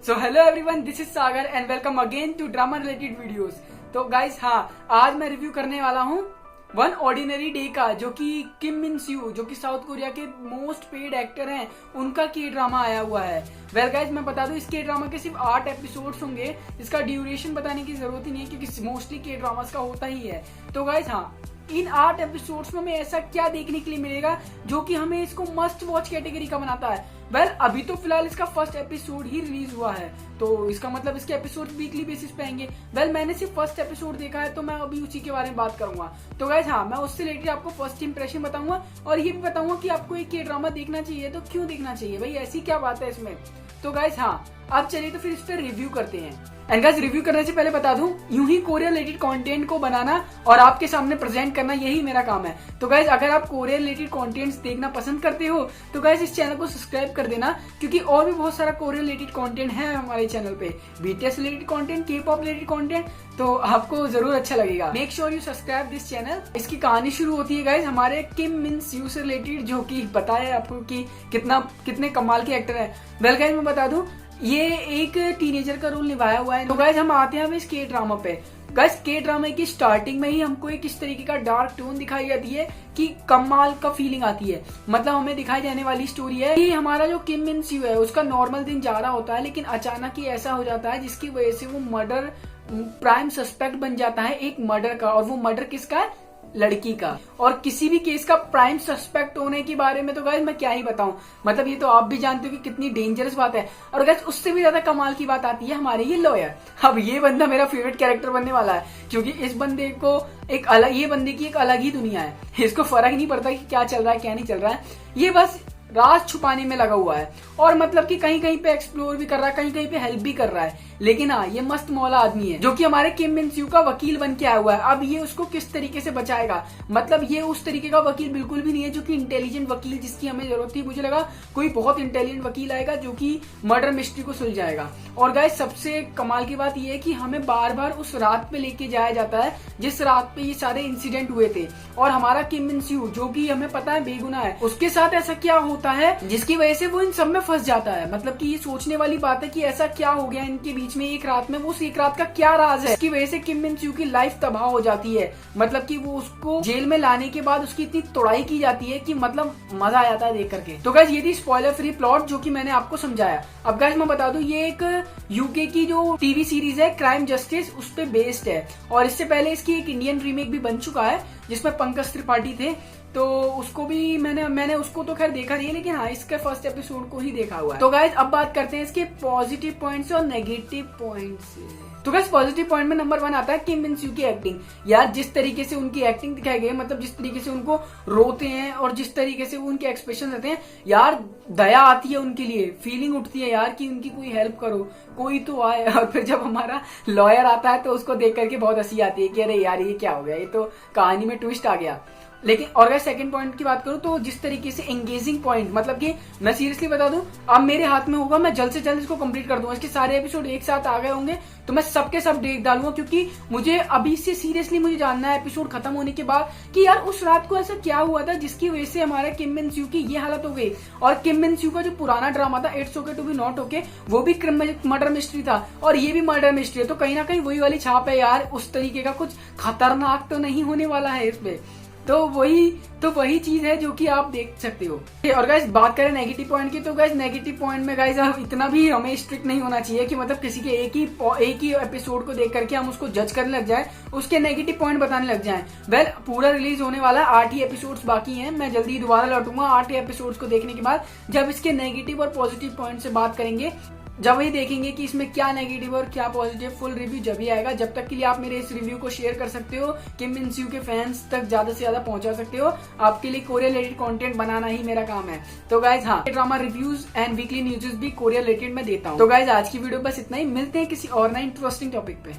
So hello everyone, this is Sagar and welcome again to drama related videos. तो guys आज मैं review करने वाला हूँ वन ऑर्डिनरी डे का, जो कि किम मिन स्यू, जो कि साउथ कोरिया के मोस्ट पेड एक्टर हैं, उनका के ड्रामा आया हुआ है। वेल गाइस, मैं बता दूं इस के ड्रामा के सिर्फ 8 एपिसोड्स होंगे। इसका ड्यूरेशन बताने की जरूरत ही नहीं है क्योंकि मोस्टली के ड्रामास का होता ही है। तो गाइस इन 8 एपिसोड्स में हमें ऐसा क्या देखने के लिए मिलेगा जो कि हमें इसको मस्ट वॉच कैटेगरी का बनाता है। वेल अभी तो फिलहाल इसका फर्स्ट एपिसोड ही रिलीज हुआ है, तो इसका मतलब इसके एपिसोड वीकली बेसिस पे आएंगे। वेल मैंने सिर्फ फर्स्ट एपिसोड देखा है, तो मैं अभी उसी के बारे में बात करूंगा। तो गाइस मैं उससे रिलेटेड आपको फर्स्ट इंप्रेशन बताऊंगा और ये भी बताऊंगा कि आपको एक के ड्रामा देखना चाहिए तो क्यों देखना चाहिए, भाई ऐसी क्या बात है इसमें। तो गाइस अब चलिए तो फिर इस पर रिव्यू करते हैं। एंड गाइस, रिव्यू करने से पहले बता दूं, यूं ही कोरिया रिलेटेड कंटेंट को बनाना और आपके सामने प्रेजेंट करना, यही मेरा काम है। तो गाइस, अगर आप कोरिया रिलेटेड कंटेंट्स देखना पसंद करते हो तो गाइस इस चैनल को सब्सक्राइब कर देना, क्योंकि और भी बहुत सारा कोरिया रिलेटेड कंटेंट है हमारे चैनल पे। बीटीएस रिलेटेड कंटेंट, के पॉप रिलेटेड कंटेंट, तो आपको जरूर अच्छा लगेगा। Make sure you subscribe this channel. इसकी कहानी शुरू होती है गाइस हमारे किम मिन स्यू से रिलेटेड, जो कि पता है आपको कि कितने कमाल के एक्टर है। वेल गाइस, मैं बता दूं ये एक टीनेजर का रोल निभाया हुआ है। तो गाइस हम आते हैं अब इस के ड्रामा पे। गाइस के ड्रामा की स्टार्टिंग में ही हमको एक इस तरीके का डार्क टोन दिखाई जाती है कि कमाल का फीलिंग आती है। मतलब हमें दिखाई जाने वाली स्टोरी है कि हमारा जो किम मिन स्यू है उसका नॉर्मल दिन जा रहा होता है, लेकिन अचानक ही ऐसा हो जाता है जिसकी वजह से वो मर्डर प्राइम सस्पेक्ट बन जाता है एक मर्डर का। और वो मर्डर किसका है? लड़की का। और किसी भी केस का प्राइम सस्पेक्ट होने के बारे में तो गाइस मैं क्या ही बताऊं, मतलब ये तो आप भी जानते हो कि कितनी डेंजरस बात है। और गाइस उससे भी ज्यादा कमाल की बात आती है हमारे ये लॉयर। अब ये बंदा मेरा फेवरेट कैरेक्टर बनने वाला है, क्योंकि इस बंदे को ये बंदे की एक अलग ही दुनिया है। इसको फर्क नहीं पड़ता कि क्या चल रहा है क्या नहीं चल रहा है, ये बस राज छुपाने में लगा हुआ है। और मतलब कि कहीं कहीं पे एक्सप्लोर भी कर रहा है, कहीं कहीं पे हेल्प भी कर रहा है। लेकिन ये मस्त मौला आदमी है जो कि हमारे किम मिन स्यू का वकील बन के आया हुआ है। अब ये उसको किस तरीके से बचाएगा, मतलब ये उस तरीके का वकील बिल्कुल भी नहीं है जो कि इंटेलिजेंट वकील जिसकी हमें जरूरत थी। मुझे लगा कोई बहुत इंटेलिजेंट वकील आएगा जो कि मर्डर मिस्ट्री को सुलझाएगा। और गाइस सबसे कमाल की बात यह है कि हमें बार बार उस रात पे लेके जाया जाता है जिस रात पे ये सारे इंसिडेंट हुए थे। और हमारा किम मिन स्यू, जो कि हमें पता है बेगुनाह है, उसके साथ ऐसा क्या होता है जिसकी वजह से वो इन सब में फंस जाता है। मतलब कि ये सोचने वाली बात है कि ऐसा क्या हो गया इनके बीच में एक रात में, वो उस एक रात का क्या राज है, इसकी वजह से किम मिन स्यू की लाइफ तबाह हो जाती है। मतलब कि वो उसको जेल में लाने के बाद उसकी इतनी तोड़ाई की जाती है कि मतलब मजा आ जाता है देख करके। तो गाइस ये थी स्पॉइलर फ्री प्लॉट जो कि मैंने आपको समझाया। अब गाइस मैं बता दूं ये एक यूके की जो टीवी सीरीज है क्राइम जस्टिस, उस पे बेस्ड है। और इससे पहले इसकी एक इंडियन रीमेक भी बन चुका है जिसमें पंकज त्रिपाठी थे, तो उसको भी मैंने उसको तो खैर देखा नहीं है, लेकिन इसके फर्स्ट एपिसोड को ही देखा हुआ है। तो गाइस अब बात करते हैं इसके पॉजिटिव पॉइंट्स और नेगेटिव पॉइंट्स। तो गाइस पॉजिटिव पॉइंट में नंबर 1 आता है किम मिन स्यू की एक्टिंग। यार जिस तरीके से उनकी एक्टिंग दिखाई गई, मतलब जिस तरीके से उनको रोते हैं और जिस तरीके से वो उनके एक्सप्रेशन रहते हैं, यार दया आती है उनके लिए, फीलिंग उठती है यार कि उनकी कोई हेल्प करो, कोई तो आए। और फिर जब हमारा लॉयर आता है तो उसको देख करके बहुत हंसी आती है कि अरे यार ये क्या हो गया, ये तो कहानी में ट्विस्ट आ गया। लेकिन और अगर सेकंड पॉइंट की बात करूं तो जिस तरीके से एंगेजिंग पॉइंट, मतलब कि मैं सीरियसली बता दूं अब मेरे हाथ में होगा, मैं जल्द से जल्द इसको कंप्लीट कर दूंगा। इसके सारे एपिसोड एक साथ आ गए होंगे तो मैं सबके सब देख डालूंगा, क्योंकि मुझे अभी से सीरियसली मुझे जानना है एपिसोड खत्म होने के बाद कि यार उस रात को ऐसा क्या हुआ था जिसकी वजह से हमारे किम मिन स्यू की ये हालत हो गई। और किम मिन स्यू का जो पुराना ड्रामा था it's okay to be not okay, वो भी मर्डर मिस्ट्री था और ये भी मर्डर मिस्ट्री है। तो कहीं ना कहीं वही वाली छाप है यार, उस तरीके का कुछ खतरनाक तो नहीं होने वाला है इसमें। तो वही चीज है जो कि आप देख सकते हो। और गाइस बात करें नेगेटिव पॉइंट की, तो गाइस नेगेटिव पॉइंट में गाइस अब इतना भी हमें स्ट्रिक्ट नहीं होना चाहिए कि मतलब किसी के एक ही एपिसोड को देख करके हम उसको जज करने लग जाएं, उसके नेगेटिव पॉइंट बताने लग जाएं। वेल पूरा रिलीज होने वाला 8 ही एपिसोड्स बाकी हैं, मैं जल्दी दोबारा लौटूंगा 8 ही एपिसोड्स को देखने के बाद, जब इसके नेगेटिव और पॉजिटिव पॉइंट से बात करेंगे, जब वही देखेंगे कि इसमें क्या नेगेटिव और क्या पॉजिटिव। फुल रिव्यू जब ही आएगा, जब तक के लिए आप मेरे इस रिव्यू को शेयर कर सकते हो, किम मिन स्यू के फैंस तक ज्यादा से ज्यादा पहुंचा सकते हो। आपके लिए कोरिया रिलेटेड कंटेंट बनाना ही मेरा काम है। तो guys drama reviews and weekly news भी कोरिया रिलेटेड में देता हूँ। तो गाइज आज की वीडियो बस इतना ही, मिलते हैं किसी और नए इंटरेस्टिंग टॉपिक पे।